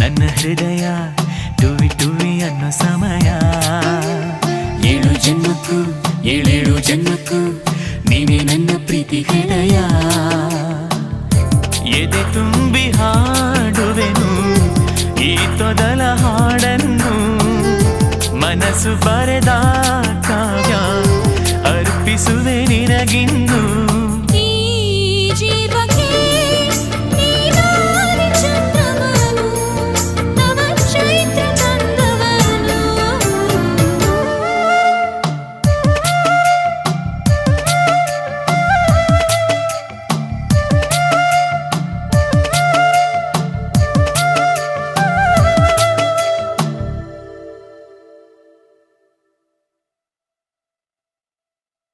ನನ್ನ ಹೃದಯ ಟುವಿ ಟುವಿ ಅನ್ನೋ ಸಮಯ. 7 ಜನ್ಮಕ್ಕೂ 7 ಜನ್ಮಕ್ಕೂ ನೀನೇ ನನ್ನ ಪ್ರೀತಿ ಹೃದಯ. ಎದೆ ತುಂಬಿ ಹಾಡುವೆನು ಈ ತೊದಲ ಹಾಡನ್ನು, ಮನಸ್ಸು ಬರೆದ